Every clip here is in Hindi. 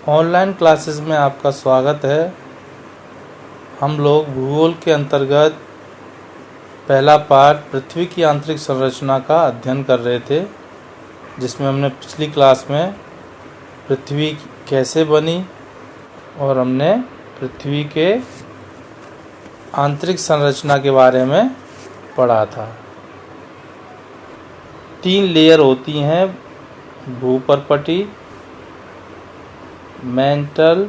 ऑनलाइन क्लासेस में आपका स्वागत है। हम लोग भूगोल के अंतर्गत पहला पार्ट पृथ्वी की आंतरिक संरचना का अध्ययन कर रहे थे, जिसमें हमने पिछली क्लास में पृथ्वी कैसे बनी और हमने पृथ्वी के आंतरिक संरचना के बारे में पढ़ा था। 3 लेयर होती हैं, भूपर्पटी, मेंटल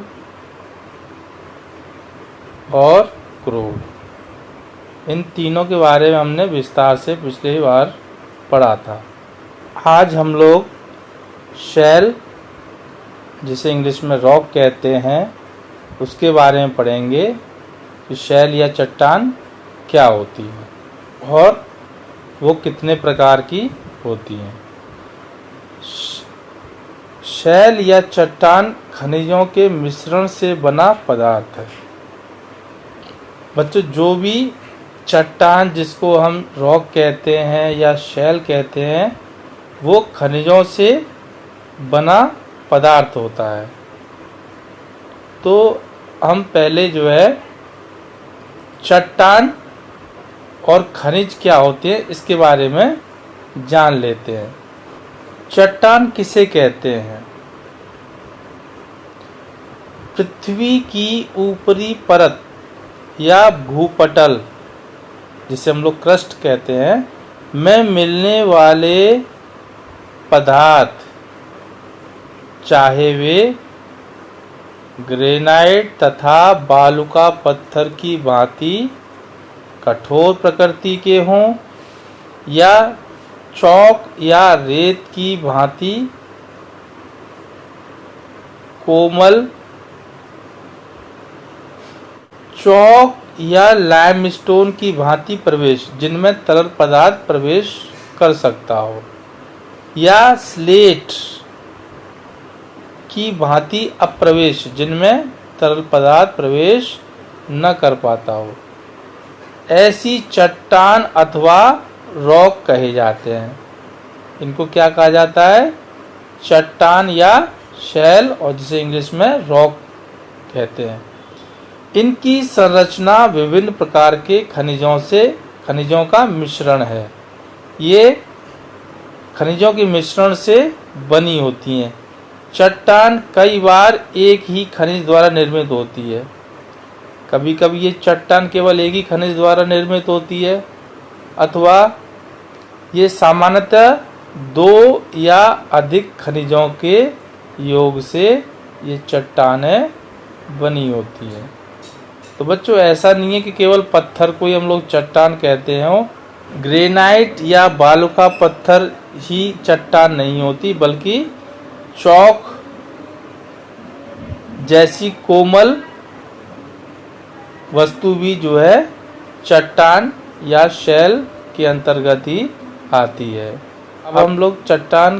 और क्रूड। इन तीनों के बारे में हमने विस्तार से पिछली बार पढ़ा था। आज हम लोग शैल, जिसे इंग्लिश में रॉक कहते हैं, उसके बारे में पढ़ेंगे कि शैल या चट्टान क्या होती है और वो कितने प्रकार की होती हैं। शैल या चट्टान खनिजों के मिश्रण से बना पदार्थ है। बच्चों, जो भी चट्टान, जिसको हम रॉक कहते हैं या शैल कहते हैं, वो खनिजों से बना पदार्थ होता है। तो हम पहले जो है चट्टान और खनिज क्या होते हैं इसके बारे में जान लेते हैं। चट्टान किसे कहते हैं? पृथ्वी की ऊपरी परत या भूपटल, जिसे हम लोग क्रस्ट कहते हैं, में मिलने वाले पदार्थ, चाहे वे ग्रेनाइट तथा बालुका पत्थर की भांति कठोर प्रकृति के हों या चौक या रेत की भांति कोमल, चौक या लाइमस्टोन की भांति प्रवेश, जिनमें तरल पदार्थ प्रवेश कर सकता हो, या स्लेट की भांति अप्रवेश, जिनमें तरल पदार्थ प्रवेश न कर पाता हो, ऐसी चट्टान अथवा रॉक कहे जाते हैं। इनको क्या कहा जाता है? चट्टान या शैल, और जिसे इंग्लिश में रॉक कहते हैं। इनकी संरचना विभिन्न प्रकार के खनिजों का मिश्रण है। ये खनिजों के मिश्रण से बनी होती हैं। चट्टान कई बार एक ही खनिज द्वारा निर्मित होती है। कभी कभी ये चट्टान केवल एक ही खनिज द्वारा निर्मित होती है, अथवा ये सामान्यतः 2 या अधिक खनिजों के योग से ये चट्टानें बनी होती हैं। तो बच्चों, ऐसा नहीं है कि केवल पत्थर को ही हम लोग चट्टान कहते हैं। ग्रेनाइट या बालुका पत्थर ही चट्टान नहीं होती, बल्कि चौक जैसी कोमल वस्तु भी जो है चट्टान या शैल के अंतर्गत ही आती है। अब हम लोग चट्टान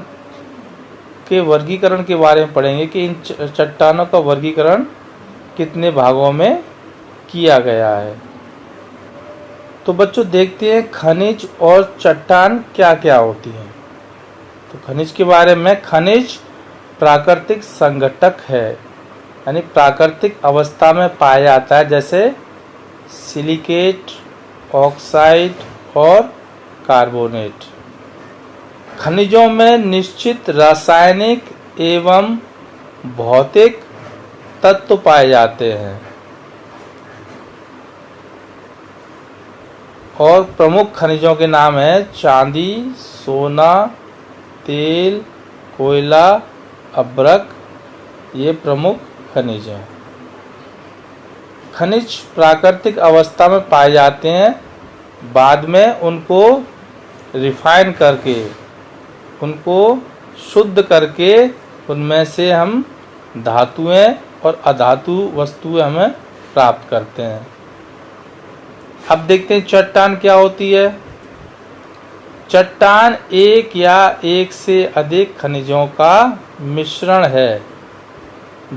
के वर्गीकरण के बारे में पढ़ेंगे कि इन चट्टानों का वर्गीकरण कितने भागों में किया गया है। तो बच्चों, देखते हैं खनिज और चट्टान क्या क्या होती हैं। तो खनिज के बारे में, खनिज प्राकृतिक संघटक है, यानी प्राकृतिक अवस्था में पाया जाता है, जैसे सिलिकेट, ऑक्साइड और कार्बोनेट। खनिजों में निश्चित रासायनिक एवं भौतिक तत्व पाए जाते हैं और प्रमुख खनिजों के नाम हैं चांदी, सोना, तेल, कोयला, अभ्रक। ये प्रमुख खनिज हैं। खनिज प्राकृतिक अवस्था में पाए जाते हैं, बाद में उनको रिफाइन करके, उनको शुद्ध करके, उनमें से हम धातुएं और अधातु वस्तुएं हमें प्राप्त करते हैं। अब देखते हैं चट्टान क्या होती है। चट्टान एक या एक से अधिक खनिजों का मिश्रण है,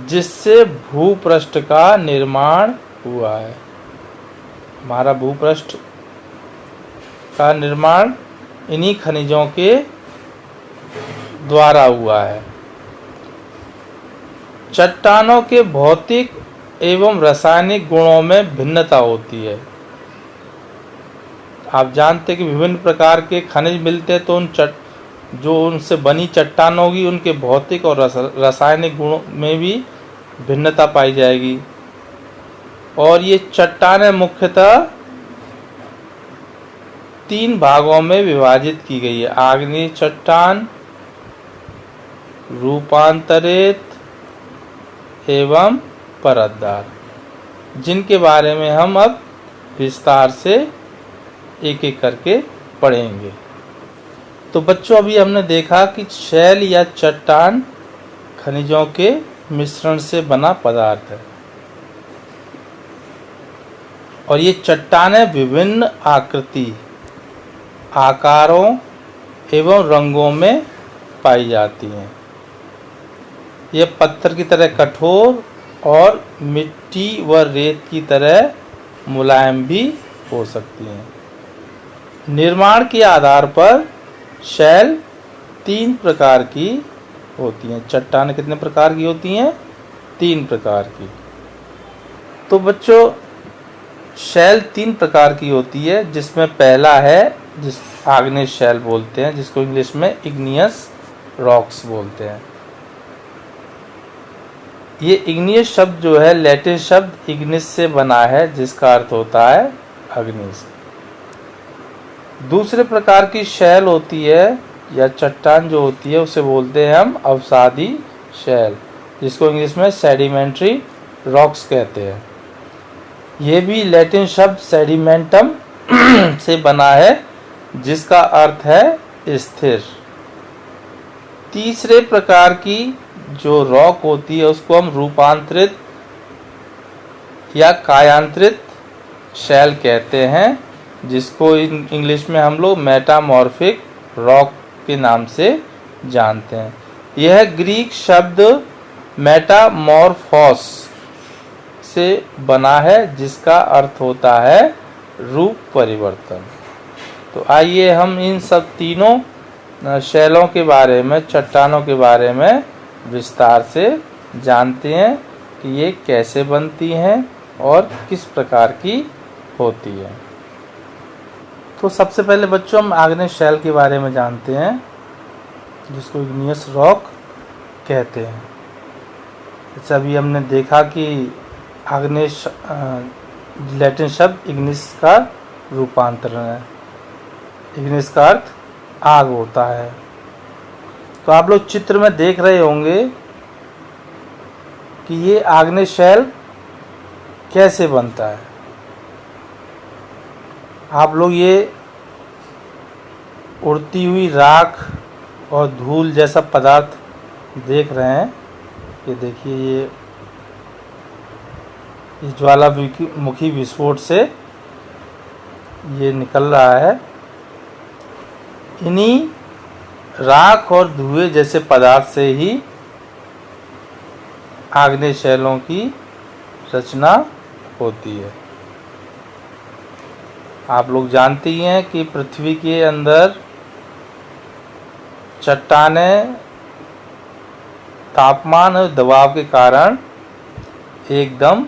जिससे भूपृष्ठ का निर्माण हुआ है। हमारा भूपृष्ठ का निर्माण इन्हीं खनिजों के द्वारा हुआ है। चट्टानों के भौतिक एवं रासायनिक गुणों में भिन्नता होती है। आप जानते हैं कि विभिन्न प्रकार के खनिज मिलते हैं, तो जो उनसे बनी चट्टान होगी उनके भौतिक और रासायनिक गुणों में भी भिन्नता पाई जाएगी। और ये चट्टानें मुख्यतः 3 भागों में विभाजित की गई है: आग्नेय चट्टान, रूपांतरित एवं परतदार, जिनके बारे में हम अब विस्तार से एक एक करके पढ़ेंगे। तो बच्चों, अभी हमने देखा कि शैल या चट्टान खनिजों के मिश्रण से बना पदार्थ है और ये चट्टानें विभिन्न आकृति, आकारों एवं रंगों में पाई जाती हैं। ये पत्थर की तरह कठोर और मिट्टी व रेत की तरह मुलायम भी हो सकती हैं। निर्माण के आधार पर शैल 3 प्रकार की होती हैं। चट्टानें कितने प्रकार की होती हैं? 3 प्रकार की। तो बच्चों, शैल 3 प्रकार की होती है, जिसमें पहला है जिस आग्नेय शैल बोलते हैं, जिसको इंग्लिश में इग्नियस रॉक्स बोलते हैं। ये इग्नियस शब्द जो है लैटिन शब्द इग्निस से बना है, जिसका अर्थ होता है अग्नि से। दूसरे प्रकार की शैल होती है या चट्टान जो होती है उसे बोलते हैं हम अवसादी शैल, जिसको इंग्लिश में सेडिमेंट्री रॉक्स कहते हैं। ये भी लैटिन शब्द सेडिमेंटम से बना है, जिसका अर्थ है स्थिर। तीसरे प्रकार की जो रॉक होती है उसको हम रूपांतरित या कायांतरित शैल कहते हैं, जिसको इंग्लिश में हम लोग मेटामॉर्फिक रॉक के नाम से जानते हैं। यह ग्रीक शब्द मेटामॉर्फोस से बना है, जिसका अर्थ होता है रूप परिवर्तन। तो आइए हम इन सब तीनों शैलों के बारे में, चट्टानों के बारे में विस्तार से जानते हैं कि ये कैसे बनती हैं और किस प्रकार की होती है। तो सबसे पहले बच्चों हम आग्नेय शैल के बारे में जानते हैं, जिसको इग्नियस रॉक कहते हैं। जैसे अभी हमने देखा कि आग्नेय लैटिन शब्द इग्निस का रूपांतरण है। इग्निस का अर्थ आग होता है। तो आप लोग चित्र में देख रहे होंगे कि ये आग्नेय शैल कैसे बनता है। आप लोग ये उड़ती हुई राख और धूल जैसा पदार्थ देख रहे हैं। ये देखिए, ये ज्वालामुखी विस्फोट से ये निकल रहा है। इन्हीं राख और धुएं जैसे पदार्थ से ही आग्नेय शैलों की रचना होती है। आप लोग जानते ही हैं कि पृथ्वी के अंदर चट्टानें तापमान और दबाव के कारण एकदम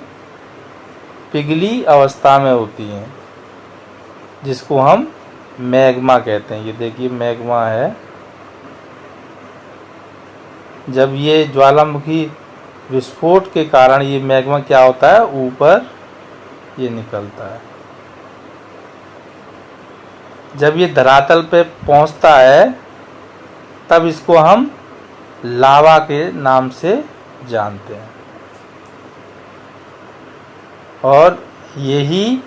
पिघली अवस्था में होती हैं, जिसको हम मैग्मा कहते हैं। ये देखिए मैग्मा है। जब ये ज्वालामुखी विस्फोट के कारण ये मैग्मा क्या होता है, ऊपर ये निकलता है। जब ये धरातल पे पहुंचता है तब इसको हम लावा के नाम से जानते हैं। और यही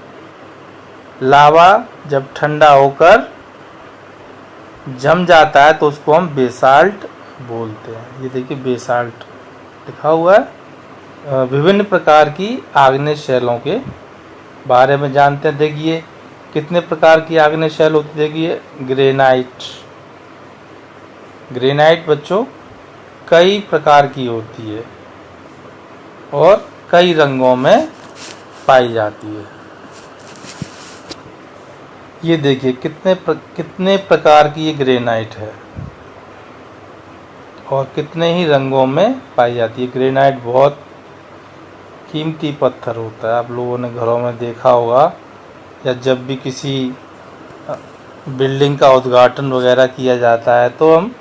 लावा जब ठंडा होकर जम जाता है तो उसको हम बेसाल्ट बोलते हैं। ये देखिए बेसाल्ट लिखा हुआ है। विभिन्न प्रकार की आग्नेय शैलों के बारे में जानते हैं। देखिए कितने प्रकार की आग्नेय शैल होती है। देखिए ग्रेनाइट बच्चों कई प्रकार की होती है और कई रंगों में पाई जाती है। ये देखिए कितने प्रकार की ये ग्रेनाइट है और कितने ही रंगों में पाई जाती है। ग्रेनाइट बहुत कीमती पत्थर होता है, आप लोगों ने घरों में देखा होगा, या जब भी किसी बिल्डिंग का उद्घाटन वगैरह किया जाता है तो हम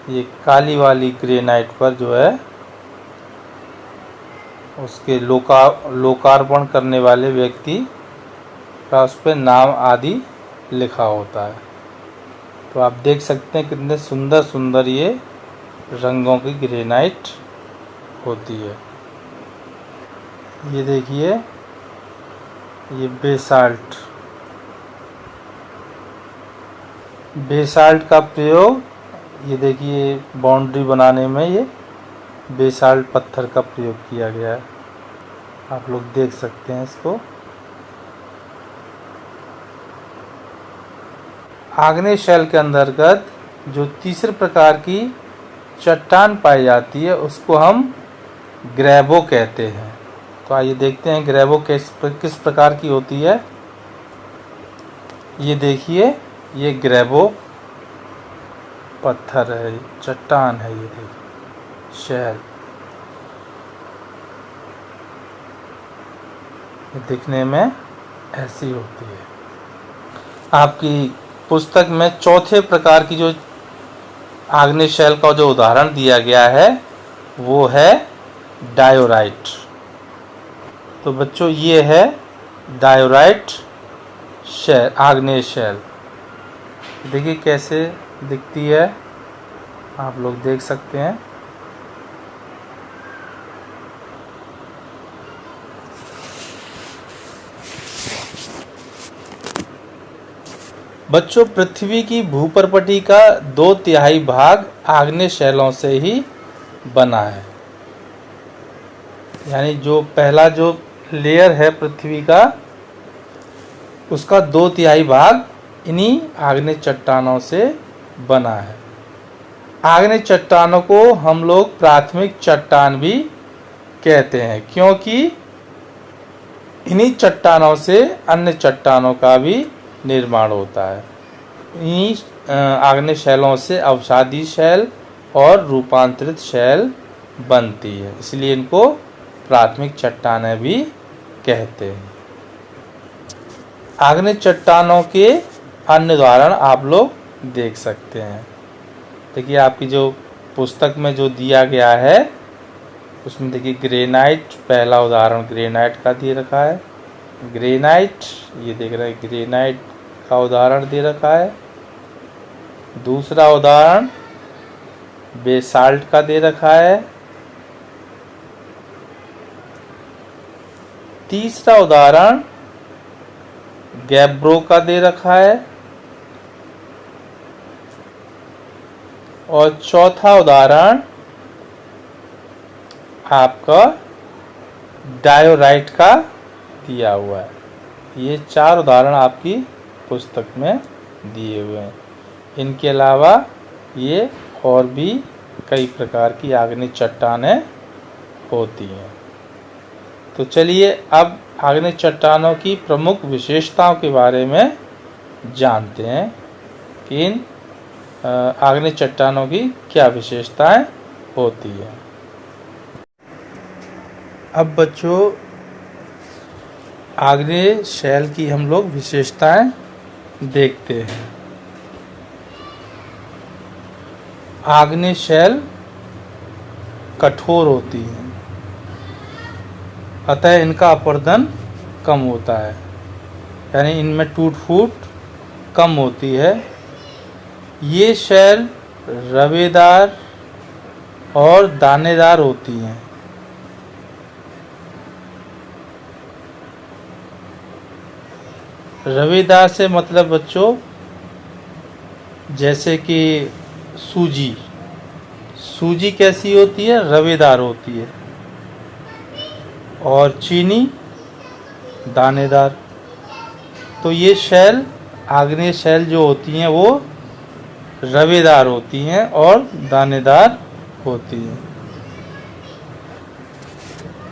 ये काली वाली ग्रेनाइट पर जो है उसके लोकार्पण करने वाले व्यक्ति का उस पर नाम आदि लिखा होता है। तो आप देख सकते हैं कितने सुंदर सुंदर ये रंगों की ग्रेनाइट होती है। ये देखिए, ये बेसाल्ट का प्रयोग, ये देखिए बाउंड्री बनाने में ये बेसाल्ट पत्थर का प्रयोग किया गया है, आप लोग देख सकते हैं इसको। आग्नेय शैल के अंतर्गत जो तीसरे प्रकार की चट्टान पाई जाती है उसको हम ग्रेबो कहते हैं। तो आइए देखते हैं ग्रेबो किस प्रकार की होती है। ये देखिए, ये ग्रेबो पत्थर है, चट्टान है, ये देखिए शैल। ये दिखने में ऐसी होती है। आपकी पुस्तक में चौथे प्रकार की जो आग्नेय शैल का जो उदाहरण दिया गया है वो है डायोराइट। तो बच्चों ये है डायोराइट शैल, आग्नेय शैल। देखिए कैसे दिखती है, आप लोग देख सकते हैं। बच्चों, पृथ्वी की भूपर्पटी का 2/3 भाग आग्नेय शैलों से ही बना है। यानी जो पहला जो लेयर है पृथ्वी का, उसका 2/3 भाग इन्हीं आग्नेय चट्टानों से बना है। आग्नेय चट्टानों को हम लोग प्राथमिक चट्टान भी कहते हैं, क्योंकि इन्हीं चट्टानों से अन्य चट्टानों का भी निर्माण होता है। इन्हीं आग्नेय शैलों से अवसादी शैल और रूपांतरित शैल बनती है, इसलिए इनको प्राथमिक चट्टानें भी कहते हैं। आग्नेय चट्टानों के अन्य उदाहरण आप लोग देख सकते हैं। देखिए आपकी जो पुस्तक में जो दिया गया है उसमें देखिए ग्रेनाइट, पहला उदाहरण ग्रेनाइट का दे रखा है। ग्रेनाइट, ये देख रहे हैं ग्रेनाइट का उदाहरण दे रखा है। दूसरा उदाहरण बेसाल्ट का दे रखा है। तीसरा उदाहरण गैब्रो का दे रखा है। और चौथा उदाहरण आपका डायोराइट का दिया हुआ है। ये 4 उदाहरण आपकी पुस्तक में दिए हुए हैं। इनके अलावा ये और भी कई प्रकार की आग्नेय चट्टानें होती हैं। तो चलिए अब आग्नेय चट्टानों की प्रमुख विशेषताओं के बारे में जानते हैं कि इन आग्नेय चट्टानों की क्या विशेषताएं होती है। अब बच्चों, आग्नेय शैल की हम लोग विशेषताएं देखते हैं। आग्नेय शैल कठोर होती हैं, अतः इनका अपरदन कम होता है, यानी इनमें टूट फूट कम होती है। ये शैल रवेदार और दानेदार होती हैं। रवेदार से मतलब बच्चों जैसे कि सूजी कैसी होती है, रवेदार होती है। और चीनी दानेदार। तो ये शैल, आग्नेय शैल जो होती हैं वो रवेदार होती हैं और दानेदार होती हैं।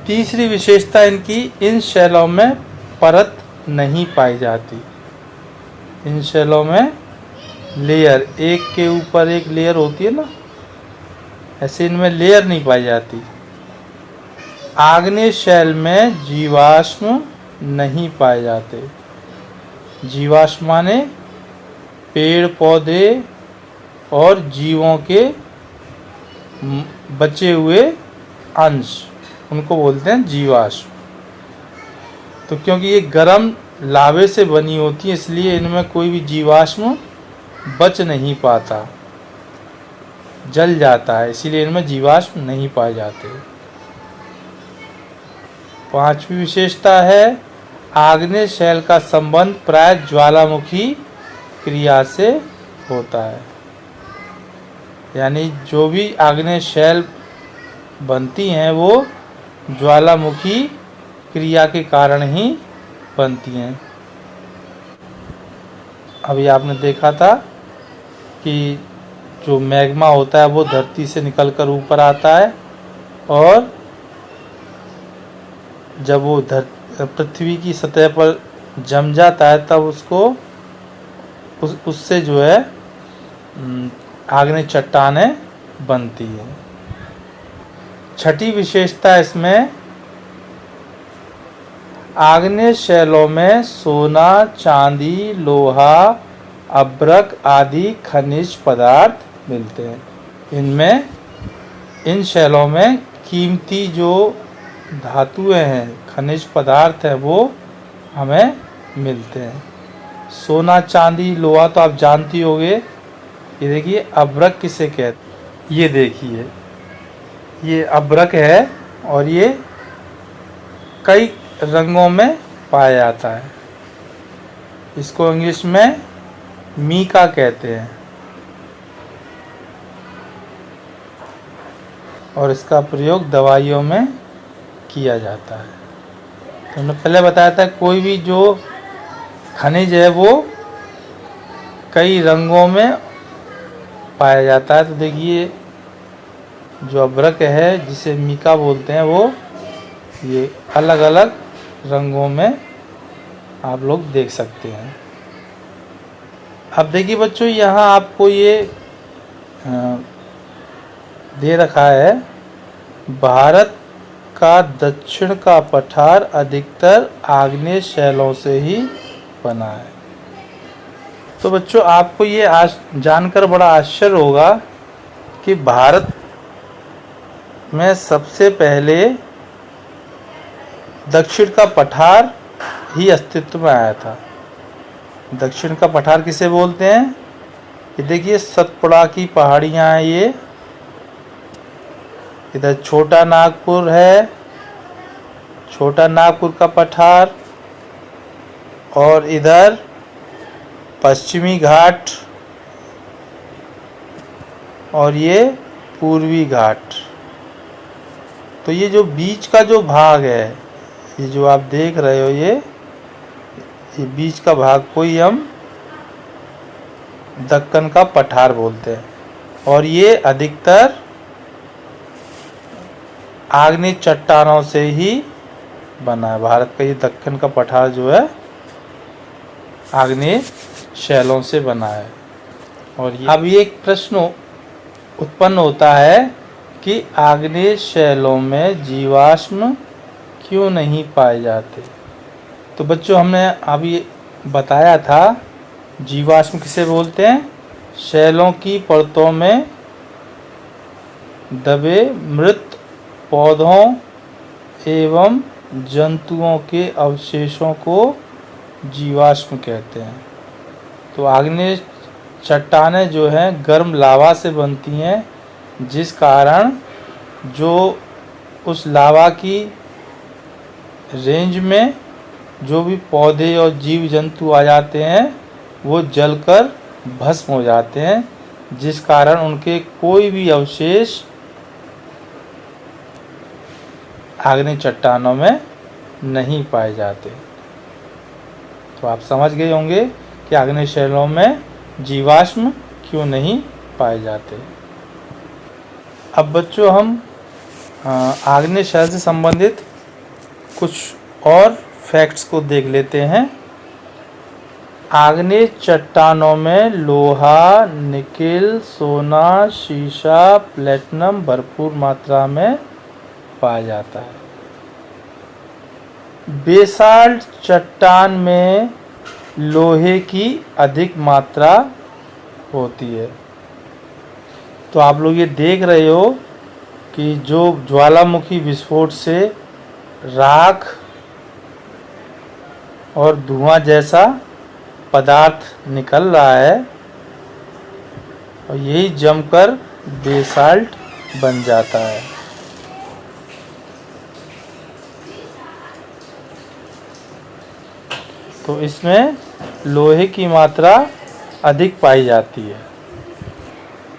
तीसरी विशेषता इनकी, इन शैलों में परत नहीं पाई जाती। इन शैलों में लेयर, एक के ऊपर एक लेयर होती है ना, ऐसे इनमें लेयर नहीं पाई जाती। आग्नेय शैल में जीवाश्म नहीं पाए जाते। जीवाश्म माने पेड़ पौधे और जीवों के बचे हुए अंश, उनको बोलते हैं जीवाश्म। तो क्योंकि ये गर्म लावे से बनी होती है, इसलिए इनमें कोई भी जीवाश्म बच नहीं पाता, जल जाता है, इसीलिए इनमें जीवाश्म नहीं पाए जाते। पांचवी विशेषता है आग्नेय शैल का संबंध प्राय ज्वालामुखी क्रिया से होता है। यानी जो भी आग्नेय शैल बनती हैं वो ज्वालामुखी क्रिया के कारण ही बनती हैं। अभी आपने देखा था कि जो मैग्मा होता है वो धरती से निकलकर ऊपर आता है, और जब वो पृथ्वी की सतह पर जम जाता है तब उसको उससे जो है आग्नेय चट्टानें बनती है। छठी विशेषता इसमें आग्नेय शैलों में सोना, चांदी, लोहा, अभ्रक आदि खनिज पदार्थ मिलते हैं। इन शैलों में कीमती जो धातुएं हैं, खनिज पदार्थ हैं, वो हमें मिलते हैं। सोना, चांदी, लोहा तो आप जानती होंगे। ये देखिए अभ्रक किसे कहते, ये देखिए ये अभ्रक है और ये कई रंगों में पाया जाता है। इसको इंग्लिश में मीका कहते हैं और इसका प्रयोग दवाइयों में किया जाता है। तो हमने पहले बताया था कोई भी जो खनिज है वो कई रंगों में पाया जाता है। तो देखिए जो अभ्रक है जिसे मीका बोलते हैं वो ये अलग अलग रंगों में आप लोग देख सकते हैं। अब देखिए बच्चों, यहाँ आपको ये दे रखा है भारत का दक्षिण का पठार अधिकतर आग्नेय शैलों से ही बना है। तो बच्चों आपको ये आज जानकर बड़ा आश्चर्य होगा कि भारत में सबसे पहले दक्षिण का पठार ही अस्तित्व में आया था। दक्षिण का पठार किसे बोलते हैं? ये देखिए सतपुड़ा की पहाड़ियाँ हैं, ये इधर छोटा नागपुर है, छोटा नागपुर का पठार, और इधर पश्चिमी घाट और ये पूर्वी घाट। तो ये जो बीच का जो भाग है, ये जो आप देख रहे हो, ये बीच का भाग को ही हम दक्कन का पठार बोलते हैं। और ये अधिकतर आग्नेय चट्टानों से ही बना है। भारत का ये दक्कन का पठार जो है आग्नेय शैलों से बना है। और अब ये एक प्रश्न उत्पन्न होता है कि आग्नेय शैलों में जीवाश्म क्यों नहीं पाए जाते। तो बच्चों हमने अभी बताया था जीवाश्म किसे बोलते हैं? शैलों की परतों में दबे मृत पौधों एवं जंतुओं के अवशेषों को जीवाश्म कहते हैं। तो आग्नेय चट्टानें जो हैं गर्म लावा से बनती हैं, जिस कारण जो उस लावा की रेंज में जो भी पौधे और जीव जंतु आ जाते हैं वो जलकर भस्म हो जाते हैं, जिस कारण उनके कोई भी अवशेष आग्नेय चट्टानों में नहीं पाए जाते। तो आप समझ गए होंगे कि आग्नेय शैलों में जीवाश्म क्यों नहीं पाए जाते। अब बच्चों हम आग्नेय शैल से संबंधित कुछ और फैक्ट्स को देख लेते हैं। आग्नेय चट्टानों में लोहा, निकेल, सोना, शीशा, प्लेटिनम भरपूर मात्रा में पाया जाता है। बेसाल्ट चट्टान में लोहे की अधिक मात्रा होती है। तो आप लोग ये देख रहे हो कि जो ज्वालामुखी विस्फोट से राख और धुआं जैसा पदार्थ निकल रहा है और यही जमकर बेसाल्ट बन जाता है। तो इसमें लोहे की मात्रा अधिक पाई जाती है।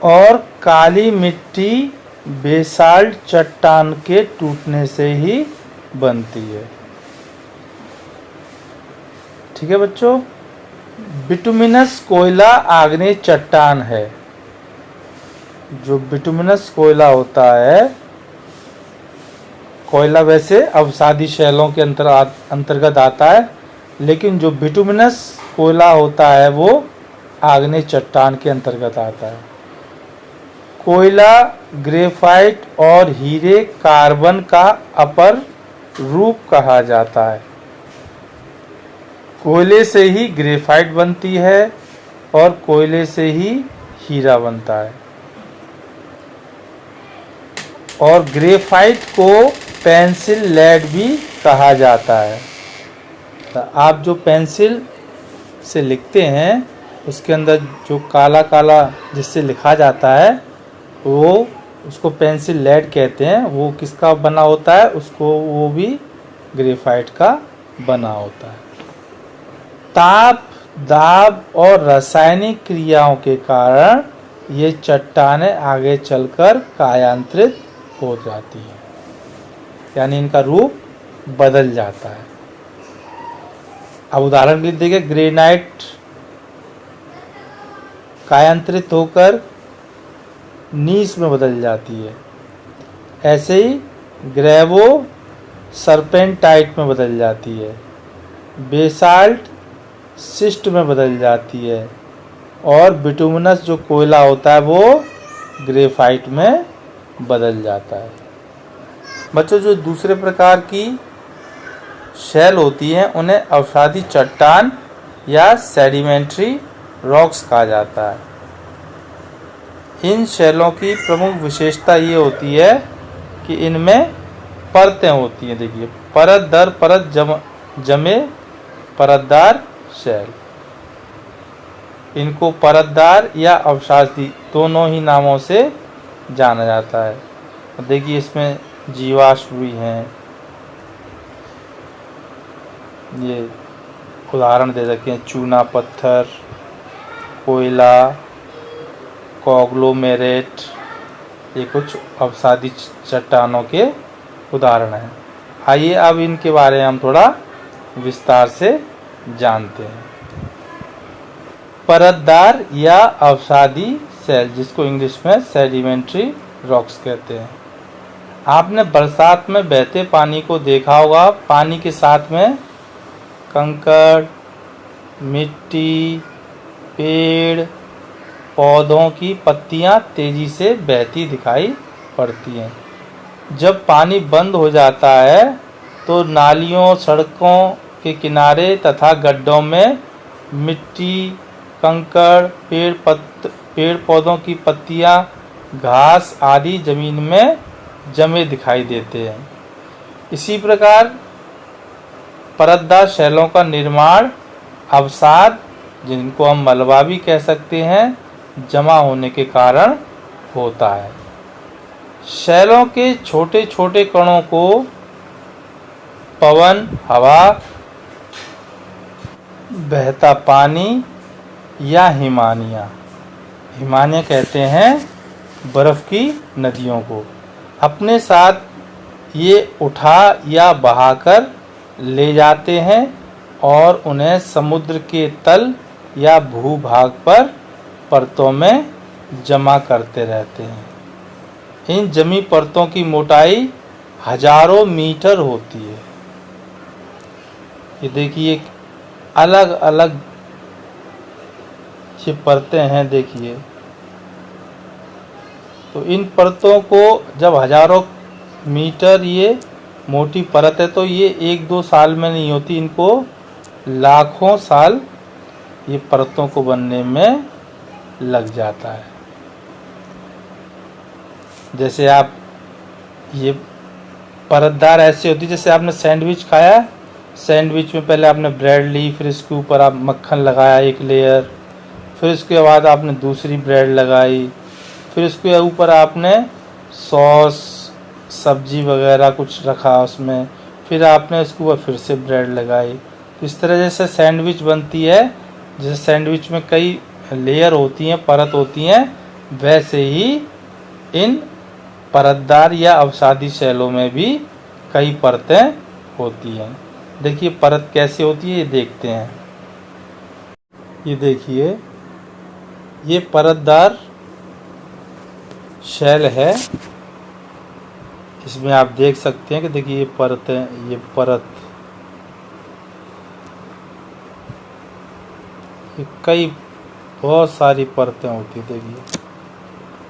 और काली मिट्टी बेसाल्ट चट्टान के टूटने से ही बनती है। ठीक है बच्चों, बिटुमिनस कोयला आग्नेय चट्टान है। जो बिटुमिनस कोयला होता है, कोयला वैसे अवसादी शैलों के अंतर्गत आता है, लेकिन जो बिटुमिनस कोयला होता है वो आग्नेय चट्टान के अंतर्गत आता है। कोयला ग्रेफाइट और हीरे कार्बन का अपर रूप कहा जाता है। कोयले से ही ग्रेफाइट बनती है और कोयले से ही हीरा बनता है। और ग्रेफाइट को पेंसिल लेड भी कहा जाता है। तो आप जो पेंसिल से लिखते हैं उसके अंदर जो काला काला जिससे लिखा जाता है वो उसको पेंसिल लेड कहते हैं। वो किसका बना होता है, उसको वो भी ग्रेफाइट का बना होता है। ताप, दाब और रासायनिक क्रियाओं के कारण ये चट्टानें आगे चलकर कायांतरित हो जाती हैं, यानी इनका रूप बदल जाता है। अब उदाहरण के लिए देखिए, ग्रेनाइट कायांतरित होकर नीस में बदल जाती है। ऐसे ही ग्रेवो सरपेंटाइट में बदल जाती है। बेसाल्ट सिस्ट में बदल जाती है। और बिटुमिनस जो कोयला होता है वो ग्रेफाइट में बदल जाता है। बच्चों, जो दूसरे प्रकार की शैल होती हैं उन्हें अवसादी चट्टान या सेडिमेंट्री रॉक्स कहा जाता है। इन शैलों की प्रमुख विशेषता ये होती है कि इनमें परतें होती हैं। देखिए, परत दर परत जमे परतदार शैल। इनको परतदार या अवसादी दोनों ही नामों से जाना जाता है। देखिए, इसमें जीवाश्म भी हैं। ये उदाहरण दे रखे हैं, चूना पत्थर, कोयला, कॉग्लोमेरेट। ये कुछ अवसादी चट्टानों के उदाहरण हैं। आइए अब इनके बारे में हम थोड़ा विस्तार से जानते हैं। परतदार या अवसादी शैल, जिसको इंग्लिश में सेडिमेंट्री रॉक्स कहते हैं। आपने बरसात में बहते पानी को देखा होगा। पानी के साथ में कंकड़, मिट्टी, पेड़, पौधों की पत्तियां तेजी से बहती दिखाई पड़ती हैं। जब पानी बंद हो जाता है तो नालियों, सड़कों के किनारे तथा गड्ढों में मिट्टी, कंकड़, पेड़ पौधों की पत्तियां, घास आदि जमीन में जमे दिखाई देते हैं। इसी प्रकार परतदार शैलों का निर्माण अवसाद, जिनको हम मलबा भी कह सकते हैं, जमा होने के कारण होता है। शैलों के छोटे छोटे कणों को पवन, हवा, बहता पानी या हिमानियाँ कहते हैं बर्फ की नदियों को, अपने साथ ये उठा या बहाकर ले जाते हैं और उन्हें समुद्र के तल या भूभाग पर परतों में जमा करते रहते हैं। इन जमी परतों की मोटाई हजारों मीटर होती है। ये देखिए, अलग अलग ये परतें हैं देखिए। तो इन परतों को जब हजारों मीटर ये मोटी परत है तो ये 1-2 साल में नहीं होती, इनको लाखों साल ये परतों को बनने में लग जाता है। जैसे आप ये परतदार ऐसे होती है जैसे आपने सैंडविच खाया, सैंडविच में पहले आपने ब्रेड ली, फिर इसके ऊपर आप मक्खन लगाया एक लेयर, फिर उसके बाद आपने दूसरी ब्रेड लगाई, फिर उसके ऊपर आपने सॉस सब्जी वगैरह कुछ रखा उसमें, फिर आपने उसके ऊपर फिर से ब्रेड लगाई। तो इस तरह जैसे सैंडविच बनती है, जैसे सैंडविच में कई लेयर होती हैं, परत होती हैं, वैसे ही इन परतदार या अवसादी सेलों में भी कई परतें होती हैं। देखिए परत कैसे होती है ये देखते हैं। ये देखिए ये परतदार शेल है, इसमें आप देख सकते हैं कि देखिए ये परतें, ये परत, ये कई बहुत सारी परतें होती है। देखिए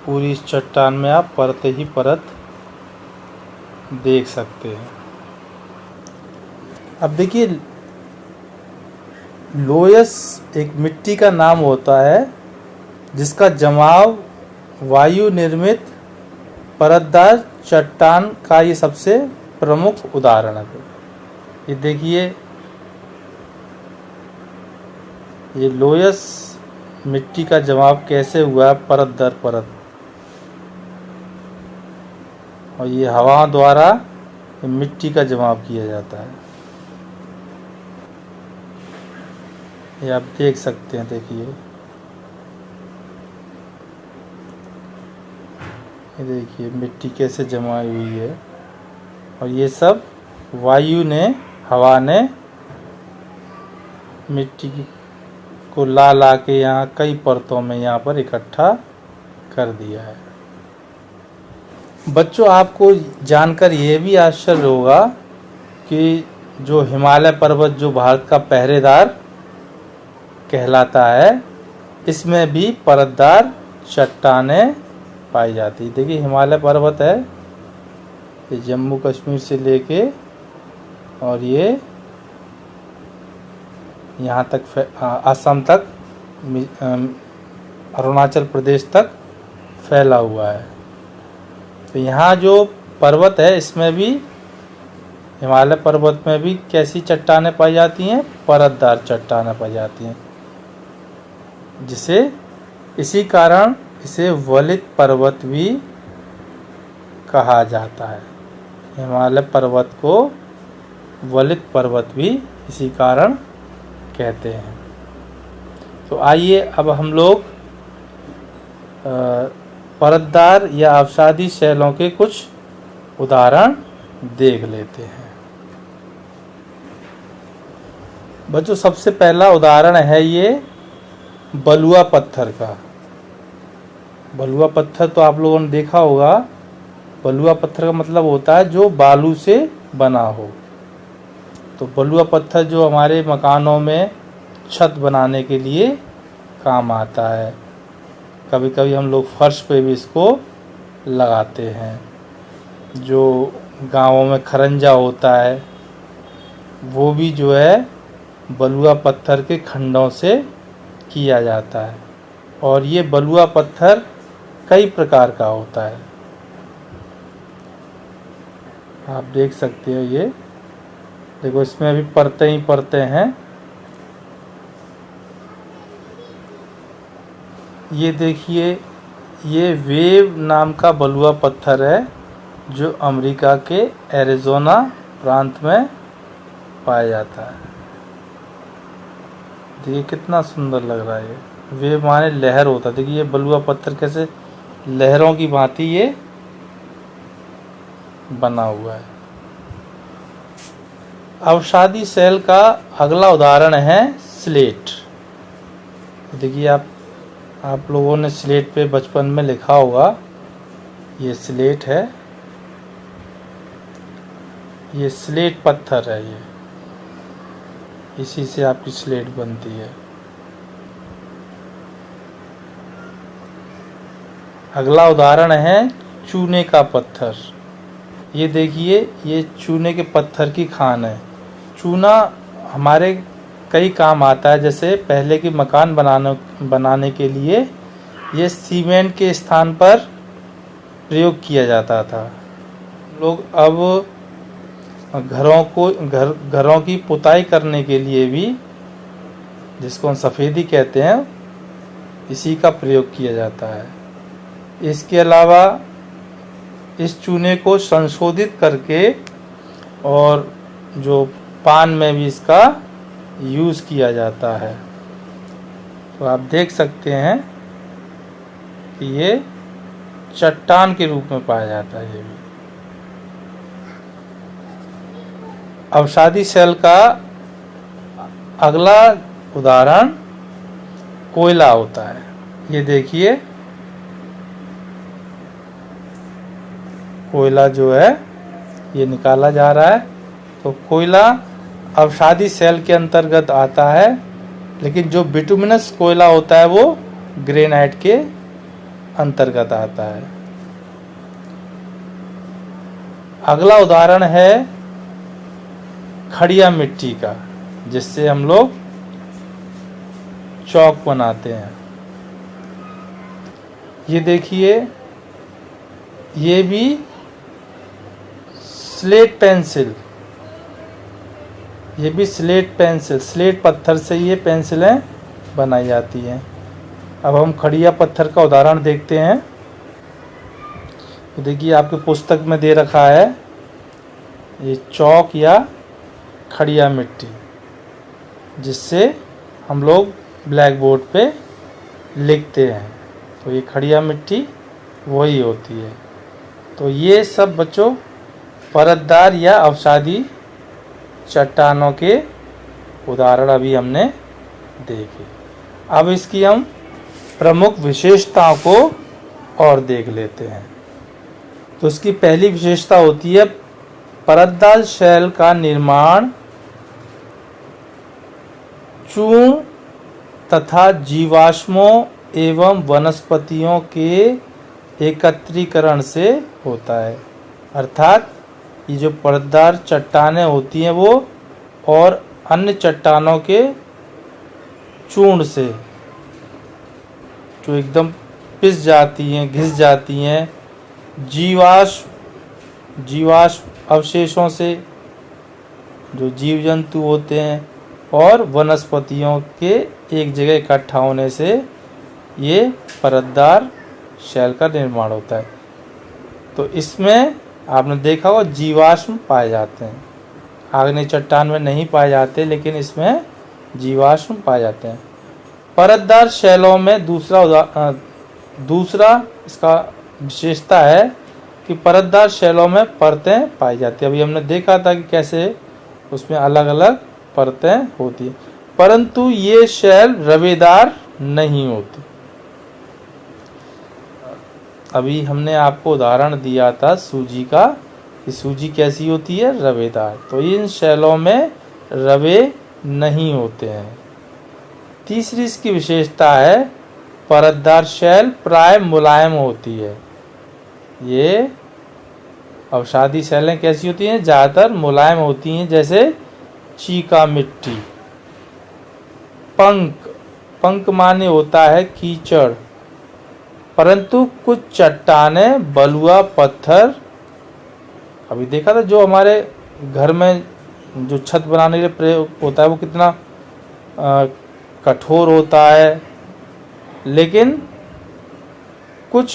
पूरी इस चट्टान में आप परतें ही परत देख सकते हैं। अब देखिए लोयस एक मिट्टी का नाम होता है जिसका जमाव वायु निर्मित परतदार चट्टान का ये सबसे प्रमुख उदाहरण है। ये देखिए ये लोयस मिट्टी का जमाव कैसे हुआ है परत दर परत, और ये हवा द्वारा मिट्टी का जमाव किया जाता है। ये आप देख सकते हैं। देखिए ये देखिए मिट्टी कैसे जमाई हुई है, और ये सब वायु ने, हवा ने मिट्टी को ला ला के यहाँ कई परतों में यहाँ पर इकट्ठा कर दिया है। बच्चों आपको जानकर यह भी आश्चर्य होगा कि जो हिमालय पर्वत जो भारत का पहरेदार कहलाता है, इसमें भी परतदार चट्टानें पाई जाती। देखिए हिमालय पर्वत है, ये जम्मू कश्मीर से लेके और ये यहाँ तक असम तक, अरुणाचल प्रदेश तक फैला हुआ है। तो यहाँ जो पर्वत है इसमें भी, हिमालय पर्वत में भी कैसी चट्टानें पाई जाती हैं, परतदार चट्टानें पाई जाती हैं, जिसे इसी कारण इसे वलित पर्वत भी कहा जाता है। हिमालय पर्वत को वलित पर्वत भी इसी कारण कहते हैं। तो आइए अब हम लोग परतदार या अवसादी शैलों के कुछ उदाहरण देख लेते हैं। बच्चों सबसे पहला उदाहरण है ये बलुआ पत्थर का। बलुआ पत्थर तो आप लोगों ने देखा होगा। बलुआ पत्थर का मतलब होता है जो बालू से बना हो। तो बलुआ पत्थर जो हमारे मकानों में छत बनाने के लिए काम आता है। कभी कभी हम लोग फर्श पे भी इसको लगाते हैं। जो गांवों में खरंजा होता है वो भी जो है बलुआ पत्थर के खंडों से किया जाता है। और ये बलुआ पत्थर कई प्रकार का होता है, आप देख सकते हो। ये देखो इसमें भी परतें ही परतें हैं। ये देखिए ये वेव नाम का बलुआ पत्थर है जो अमेरिका के एरिज़ोना प्रांत में पाया जाता है। देखिए कितना सुंदर लग रहा है। ये वेव माने लहर होता है। देखिए ये बलुआ पत्थर कैसे लहरों की भांति ये बना हुआ है। अवसादी सेल का अगला उदाहरण है स्लेट। देखिए आप लोगों ने स्लेट पे बचपन में लिखा होगा। ये स्लेट है, ये स्लेट पत्थर है। ये इसी से आपकी स्लेट बनती है। अगला उदाहरण है चूने का पत्थर। ये देखिए, ये चूने के पत्थर की खान है। चूना हमारे कई काम आता है, जैसे पहले के मकान बनाने के लिए ये सीमेंट के स्थान पर प्रयोग किया जाता था। लोग अब घरों की पुताई करने के लिए भी, जिसको हम सफ़ेदी कहते हैं, इसी का प्रयोग किया जाता है। इसके अलावा इस चूने को संशोधित करके और जो पान में भी इसका यूज़ किया जाता है। तो आप देख सकते हैं कि ये चट्टान के रूप में पाया जाता है। ये भी अवसादी शैल का अगला उदाहरण कोयला होता है। ये देखिए, कोयला जो है ये निकाला जा रहा है। तो कोयला अवसादी शैल के अंतर्गत आता है, लेकिन जो बिटुमिनस कोयला होता है वो ग्रेनाइट के अंतर्गत आता है। अगला उदाहरण है खड़िया मिट्टी का, जिससे हम लोग चौक बनाते हैं। ये देखिए, ये भी स्लेट पेंसिल, ये भी स्लेट पेंसिल, स्लेट पत्थर से ये पेंसिलें बनाई जाती हैं। अब हम खड़िया पत्थर का उदाहरण देखते हैं। तो देखिए, आपके पुस्तक में दे रखा है ये चौक या खड़िया मिट्टी, जिससे हम लोग ब्लैक बोर्ड पे लिखते हैं। तो ये खड़िया मिट्टी वही होती है। तो ये सब बच्चों परतदार या अवसादी चट्टानों के उदाहरण अभी हमने देखे। अब इसकी हम प्रमुख विशेषताओं को और देख लेते हैं। तो इसकी पहली विशेषता होती है परतदार शैल का निर्माण चूर्ण तथा जीवाश्मों एवं वनस्पतियों के एकत्रीकरण से होता है। अर्थात ये जो परतदार चट्टानें होती हैं वो और अन्य चट्टानों के चूर्ण से, जो एकदम पिस जाती हैं, घिस जाती हैं, जीवाश्म अवशेषों से, जो जीव जंतु होते हैं, और वनस्पतियों के एक जगह इकट्ठा होने से ये परतदार शैल का निर्माण होता है। तो इसमें आपने देखा होगा जीवाश्म पाए जाते हैं। आग्नेय चट्टान में नहीं पाए जाते, लेकिन इसमें जीवाश्म पाए जाते हैं। परतदार शैलों में दूसरा इसका विशेषता है कि परतदार शैलों में परतें पाई जाती है। अभी हमने देखा था कि कैसे उसमें अलग अलग परतें होती हैं, परंतु ये शैल रवेदार नहीं होती। अभी हमने आपको उदाहरण दिया था सूजी का, कि सूजी कैसी होती है, रवेदार। तो इन शैलों में रवे नहीं होते हैं। तीसरी इसकी विशेषता है परतदार शैल प्राय मुलायम होती है। ये अवसादी शैलें कैसी होती हैं, ज़्यादातर मुलायम होती हैं, जैसे चीका मिट्टी। पंक माने होता है कीचड़, परंतु कुछ चट्टानें बलुआ पत्थर, अभी देखा था जो हमारे घर में जो छत बनाने के लिए प्रयोग होता है वो कितना कठोर होता है, लेकिन कुछ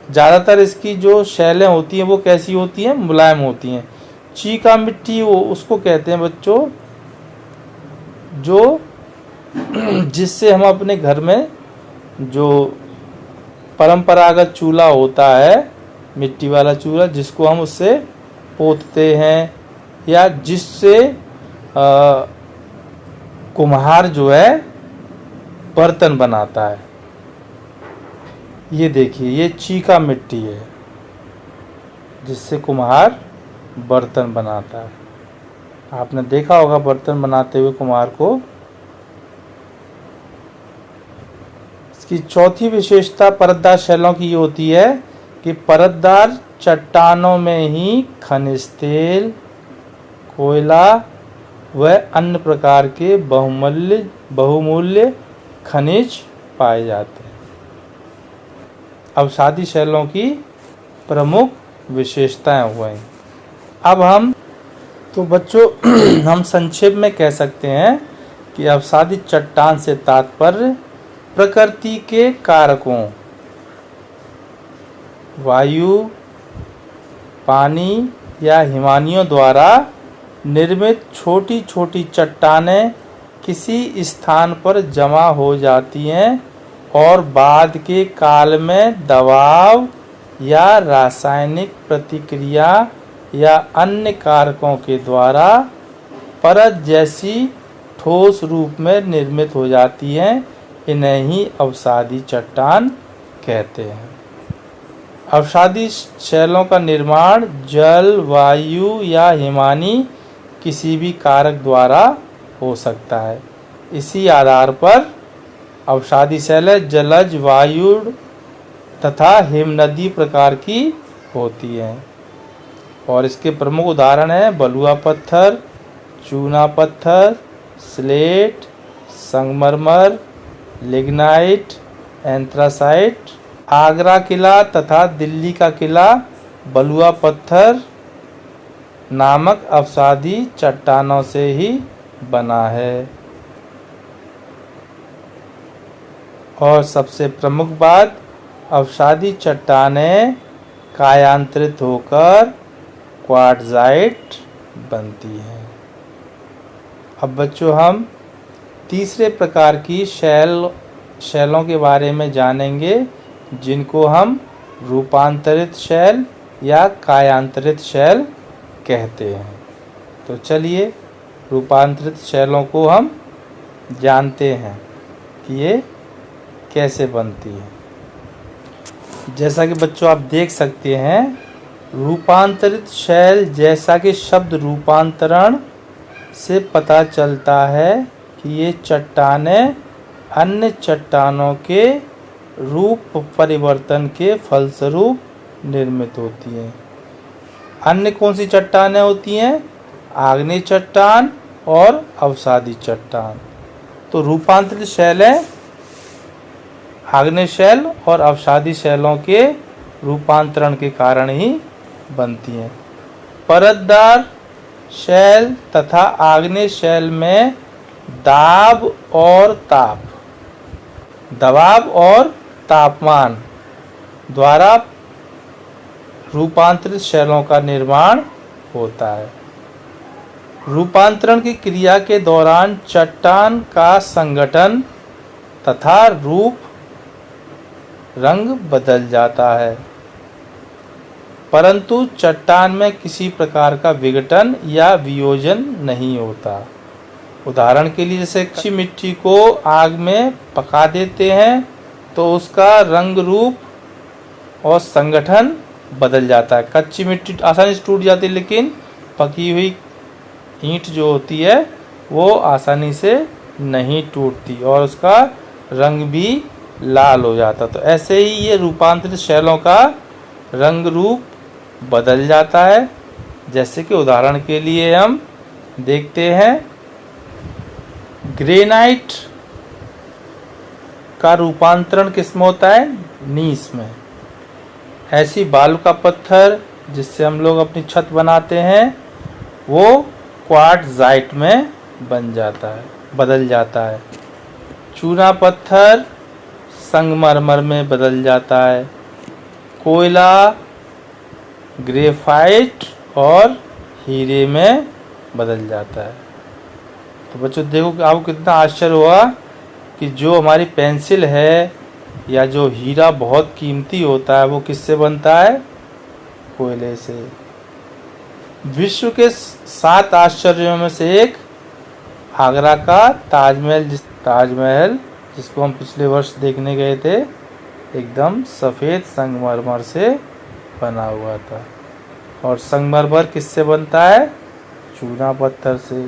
ज़्यादातर इसकी जो शैलें होती हैं वो कैसी होती हैं, मुलायम होती हैं। चीका मिट्टी वो उसको कहते हैं बच्चों, जो जिससे हम अपने घर में जो परंपरागत चूल्हा होता है, मिट्टी वाला चूल्हा, जिसको हम उससे पोतते हैं, या जिससे कुम्हार जो है बर्तन बनाता है। ये देखिए, ये चीका मिट्टी है जिससे कुम्हार बर्तन बनाता है। आपने देखा होगा बर्तन बनाते हुए कुम्हार को। इसकी चौथी विशेषता परतदार शैलों की ये होती है कि परतदार चट्टानों में ही खनिज तेल, कोयला व अन्य प्रकार के बहुमूल्य खनिज पाए जाते हैं। अवसादी शैलों की प्रमुख विशेषताएं हुई। अब हम तो बच्चों हम संक्षेप में कह सकते हैं कि अवसादी चट्टान से तात्पर्य प्रकृति के कारकों वायु, पानी या हिमानियों द्वारा निर्मित छोटी छोटी चट्टानें किसी स्थान पर जमा हो जाती हैं और बाद के काल में दबाव या रासायनिक प्रतिक्रिया या अन्य कारकों के द्वारा परत जैसी ठोस रूप में निर्मित हो जाती हैं। इन्हें ही अवसादी चट्टान कहते हैं। अवसादी शैलों का निर्माण जल, वायु या हिमानी किसी भी कारक द्वारा हो सकता है। इसी आधार पर अवसादी शैलें जलज, वायु तथा हिमनदी प्रकार की होती हैं और इसके प्रमुख उदाहरण हैं बलुआ पत्थर, चूना पत्थर, स्लेट, संगमरमर, लिग्नाइट, एंथ्रासाइट। आगरा किला तथा दिल्ली का किला बलुआ पत्थर नामक अवसादी चट्टानों से ही बना है। और सबसे प्रमुख बात, अवसादी चट्टानें कायांतरित होकर क्वार्ट्जाइट बनती हैं। अब बच्चों हम तीसरे प्रकार की शैलों के बारे में जानेंगे जिनको हम रूपांतरित शैल या कायांतरित शैल कहते हैं। तो चलिए रूपांतरित शैलों को हम जानते हैं कि ये कैसे बनती है। जैसा कि बच्चों आप देख सकते हैं, रूपांतरित शैल जैसा कि शब्द रूपांतरण से पता चलता है कि ये चट्टानें अन्य चट्टानों के रूप परिवर्तन के फलस्वरूप निर्मित होती हैं। अन्य कौन सी चट्टानें होती हैं? आग्नेय चट्टान और अवसादी चट्टान। तो रूपांतरित शैलें आग्नेय शैल और अवसादी शैलों के रूपांतरण के कारण ही बनती हैं। परतदार शैल तथा आग्नेय शैल में दबाव और तापमान द्वारा रूपांतरित शैलों का निर्माण होता है। रूपांतरण की क्रिया के दौरान चट्टान का संगठन तथा रूप रंग बदल जाता है, परंतु चट्टान में किसी प्रकार का विघटन या वियोजन नहीं होता। उदाहरण के लिए जैसे कच्ची मिट्टी को आग में पका देते हैं तो उसका रंग, रूप और संगठन बदल जाता है। कच्ची मिट्टी आसानी से टूट जाती है, लेकिन पकी हुई ईंट जो होती है वो आसानी से नहीं टूटती और उसका रंग भी लाल हो जाता। तो ऐसे ही ये रूपांतरित शैलों का रंग रूप बदल जाता है। जैसे कि उदाहरण के लिए हम देखते हैं, ग्रेनाइट का रूपांतरण किसमें होता है? नीस में। ऐसी बालू का पत्थर जिससे हम लोग अपनी छत बनाते हैं वो क्वार्ट्जाइट में बदल जाता है। चूना पत्थर संगमरमर में बदल जाता है। कोयला ग्रेफाइट और हीरे में बदल जाता है। तो बच्चों देखो कि आपको कितना आश्चर्य हुआ कि जो हमारी पेंसिल है या जो हीरा बहुत कीमती होता है वो किससे बनता है? कोयले से। विश्व के 7 आश्चर्यों में से एक आगरा का ताजमहल जिसको हम पिछले वर्ष देखने गए थे, एकदम सफ़ेद संगमरमर से बना हुआ था। और संगमरमर किससे बनता है? चूना पत्थर से।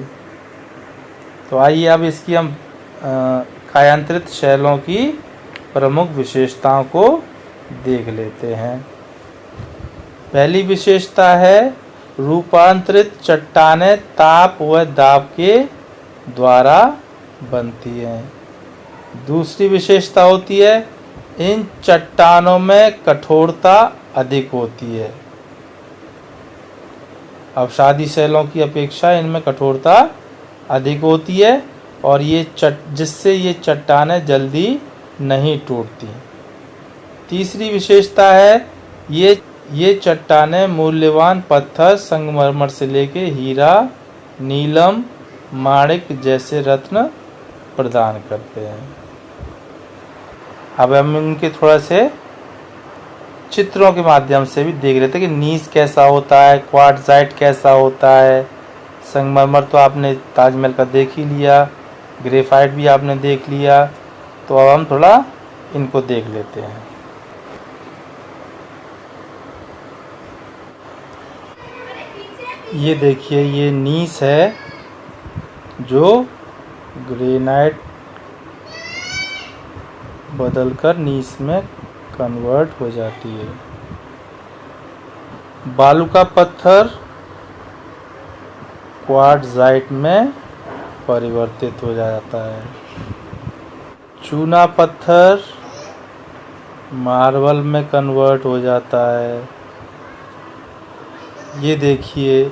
तो आइए अब इसकी हम कायांतरित शैलों की प्रमुख विशेषताओं को देख लेते हैं। पहली विशेषता है रूपांतरित चट्टानें ताप व दाब के द्वारा बनती हैं। दूसरी विशेषता होती है इन चट्टानों में कठोरता अधिक होती है। अवसादी शैलों की अपेक्षा इनमें कठोरता अधिक होती है और जिससे ये चट्टानें जल्दी नहीं टूटती। तीसरी विशेषता है ये चट्टानें मूल्यवान पत्थर संगमरमर से लेके हीरा, नीलम, माणिक जैसे रत्न प्रदान करते हैं। अब हम इनके थोड़ा से चित्रों के माध्यम से भी देख लेते हैं कि नीस कैसा होता है, क्वार्ट्जाइट कैसा होता है। संगमरमर तो आपने ताजमहल का देख ही लिया, ग्रेफाइट भी आपने देख लिया, तो अब हम थोड़ा इनको देख लेते हैं। ये देखिए, ये नीस है जो ग्रेनाइट बदलकर नीस में कन्वर्ट हो जाती है। बालू का पत्थर क्वार्ट्जाइट में परिवर्तित हो जाता है। चूना पत्थर मार्बल में कन्वर्ट हो जाता है। ये देखिए,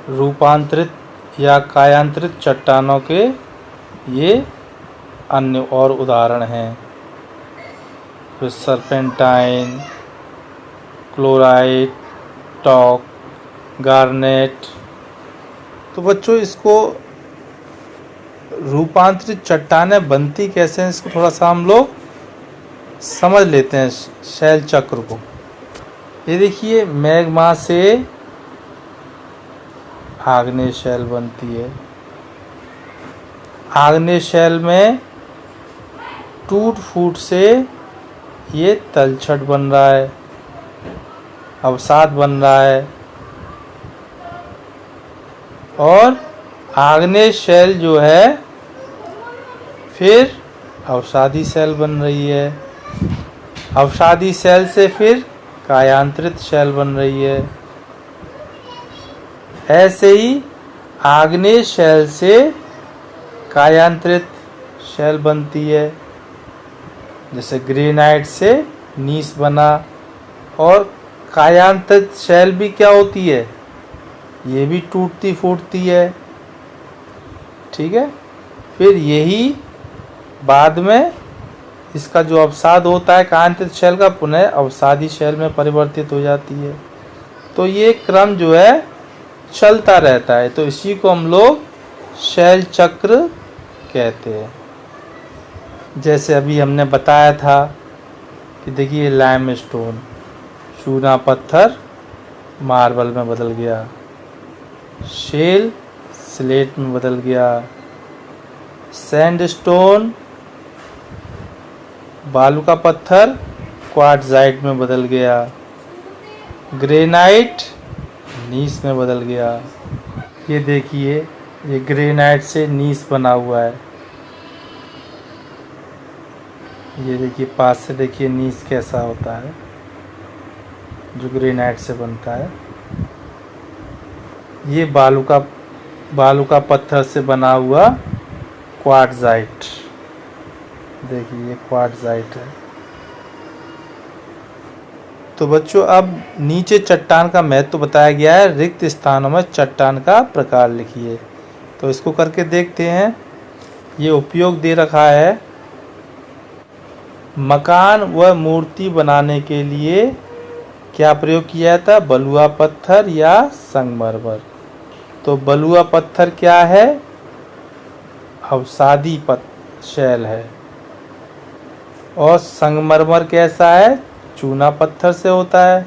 रूपांतरित या कायांतरित चट्टानों के ये अन्य और उदाहरण हैं। फिर सर्पेंटाइन, क्लोराइट, टॉक, गार्नेट। तो बच्चों, इसको रूपांतरित चट्टानें बनती कैसे हैं, इसको थोड़ा सा हम लोग समझ लेते हैं शैल चक्र को। ये देखिए, मैग्मा से आग्नेय शैल बनती है। आग्नेय शैल में टूट फूट से ये तलछट बन रहा है, अवसाद बन रहा है, और आग्नेय शैल जो है फिर अवसादी शैल बन रही है। अवसादी शैल से फिर कायांतरित शैल बन रही है। ऐसे ही आग्नेय शैल से कायांतरित शैल बनती है। जैसे ग्रेनाइट से नीस बना, और कायांतरित शैल भी क्या होती है, ये भी टूटती फूटती है। ठीक है, फिर यही बाद में इसका जो अवसाद होता है कायांतरित शैल का, पुनः अवसादी शैल में परिवर्तित हो जाती है। तो ये क्रम जो है चलता रहता है, तो इसी को हम लोग शैल चक्र कहते हैं। जैसे अभी हमने बताया था कि देखिए, लाइमस्टोन चूना पत्थर मार्बल में बदल गया, शेल स्लेट में बदल गया, सैंडस्टोन बालू का पत्थर क्वार्ट्जाइट में बदल गया, ग्रेनाइट नीस में बदल गया। ये देखिए, ये ग्रेनाइट से नीस बना हुआ है। ये देखिए, पास से देखिए नीस कैसा होता है जो ग्रेनाइट से बनता है। ये बालू का पत्थर से बना हुआ क्वार्ट्जाइट, देखिए ये क्वार्ट्जाइट है। तो बच्चों, अब नीचे चट्टान का महत्व बताया गया है। रिक्त स्थानों में चट्टान का प्रकार लिखिए। तो इसको करके देखते हैं। ये उपयोग दे रखा है, मकान व मूर्ति बनाने के लिए क्या प्रयोग किया जाता है, बलुआ पत्थर या संगमरमर। तो बलुआ पत्थर क्या है, अवसादी शैल है, और संगमरमर कैसा है, चूना पत्थर से होता है।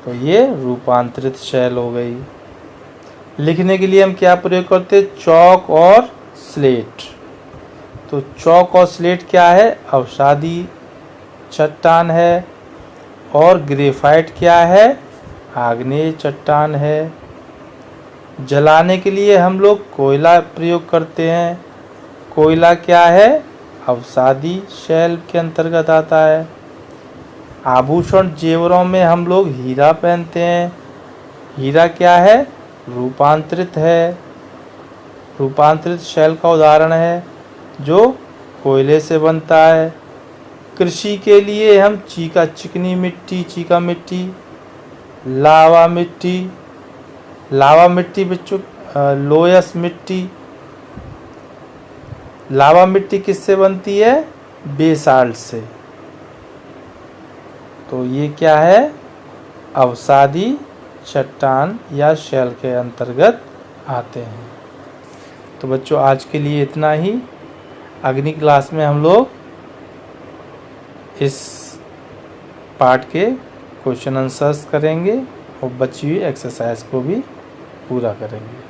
तो ये रूपांतरित शैल हो गई। लिखने के लिए हम क्या प्रयोग करते हैं, चौक और स्लेट। तो चौक और स्लेट क्या है, अवसादी चट्टान है, और ग्रेफाइट क्या है, आग्नेय चट्टान है। जलाने के लिए हम लोग कोयला प्रयोग करते हैं। कोयला क्या है? अवसादी शैल के अंतर्गत आता है। आभूषण जेवरों में हम लोग हीरा पहनते हैं। हीरा क्या है? रूपांतरित है, रूपांतरित शैल का उदाहरण है जो कोयले से बनता है। कृषि के लिए हम चिकनी मिट्टी, चीका मिट्टी, लावा मिट्टी बच्चों, लोयस मिट्टी। लावा मिट्टी किससे बनती है? बेसाल्ट से। तो ये क्या है? अवसादी चट्टान या शैल के अंतर्गत आते हैं। तो बच्चों आज के लिए इतना ही। अगली क्लास में हम लोग इस पार्ट के क्वेश्चन आंसर्स करेंगे और बची हुई एक्सरसाइज को भी पूरा करेंगे।